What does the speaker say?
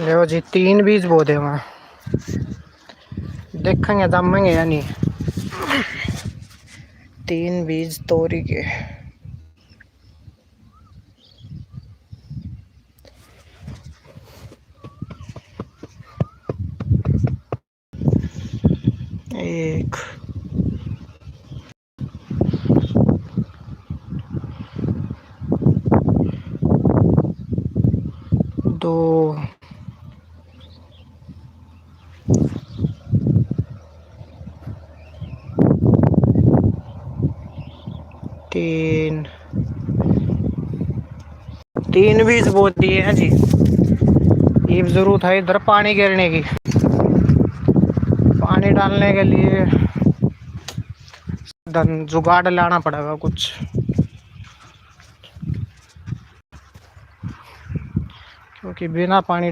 देखो जी 3 बीज बो दे वहाँ, देखेंगे जमेंगे या नहीं। 3 बीज तोरी के। एक, दो, तीन, 3 बीज बो दिए हैं जी। ये जरूरत है इधर पानी गिरने की, पानी डालने के लिए धन जुगाड़ लाना पड़ेगा कुछ, क्योंकि बिना पानी